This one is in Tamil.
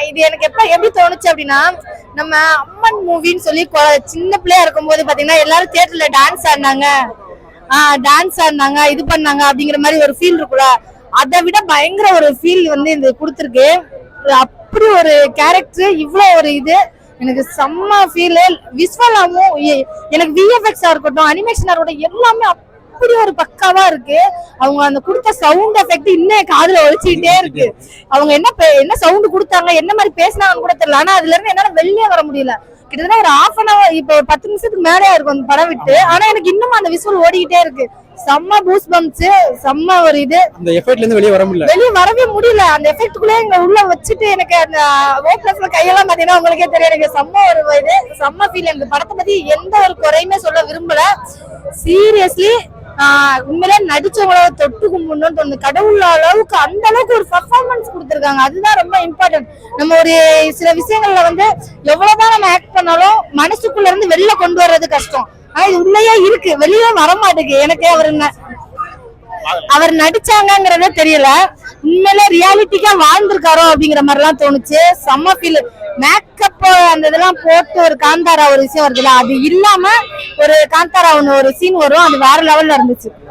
இது எனக்கு எப்படி தோணுச்சு அப்படின்னா, நம்ம அம்மன் மூவின்னு சொல்லி சின்ன பிள்ளையா இருக்கும்போது பாத்தீங்கன்னா எல்லாரும் தியேட்டர்ல டான்ஸ் ஆடினாங்க இது பண்ணாங்க அப்படிங்கிற மாதிரி ஒரு ஃபீல் இருக்குல்ல. அதை விட பயங்கர ஒரு ஃபீல் வந்து இது கொடுத்துருக்கு. அப்படி ஒரு கேரக்டர், இவ்வளவு ஒரு இது எனக்கு செம்ம ஃபீல். விஸ்வலாமும் எனக்கு விஎஃப்எக்ஸா இருக்கட்டும், அனிமேஷனா இருக்கட்டும், எல்லாமே அப்படி ஒரு பக்காவா இருக்கு. அவங்க அந்த கொடுத்த சவுண்ட் எஃபெக்ட் இன்னும் காதுல ஒழிச்சுக்கிட்டே இருக்கு. அவங்க என்ன சவுண்ட் கொடுத்தாங்க, என்ன மாதிரி பேசினாங்கன்னு கூட தெரியல. ஆனா அதுல இருந்து என்னால வெளியே வர முடியல. கிட்டத்தட்ட ஒரு 1/2 hour, இப்ப ஒரு 10 நிமிஷத்துக்கு மேலே இருக்கும் அந்த படம் விட்டு. ஆனா எனக்கு இன்னும் அந்த விசுவல் ஓடிக்கிட்டே இருக்கு. செம்ம பூஸ் பம்ப்ஸ், செம்ம ஒரு இது. அந்த எஃபெக்ட்ல இருந்து வெளியே வரவே முடியல. அந்த எஃபெக்ட்குள்ளே இங்க உள்ள வச்சுட்டு எனக்கு அந்த ஓப்ளஸ்ல கையெல்லாம் பாத்தீங்கன்னா உங்களுக்கே தெரியும். எனக்கு செம்ம ஒரு இது, செம்ம ஃபீல். எனக்கு படத்தை பத்தி எந்த ஒரு குறையுமே சொல்ல விரும்பல. சீரியஸ்லி உண்மையிலே நடிச்சவங்கள தொட்டு கும்பிடணும்னு தோணுது. கடவுள் அளவுக்கு அந்த அளவுக்கு ஒரு பெர்ஃபார்மன்ஸ் கொடுத்துருக்காங்க. அதுதான் ரொம்ப இம்பார்ட்டன்ட். நம்ம ஒரு சில விஷயங்கள்ல வந்து எவ்வளவுதான் நம்ம ஆக்ட் பண்ணாலும் மனசுக்குள்ள இருந்து வெளில கொண்டு வர்றது கஷ்டம். ஆனா இது உள்ளேயே இருக்கு, வெளியே வர மாட்டேங்குது. எனக்கு அவர் நடிச்சாங்கிறதே தெரியல. உண்மையிலே ரியாலிட்டிக்கா வாழ்ந்திருக்காரோ அப்படிங்கிற மாதிரி எல்லாம் தோணுச்சு. செம்ம ஃபீல். மேக்கப் அந்த இதெல்லாம் போட்டு ஒரு காந்தாரா ஒரு விஷயம் வருதுல, அது இல்லாம ஒரு காந்தாரா ஒண்ணு ஒரு சீன் வரும், அது வேற லெவல்ல இருந்துச்சு.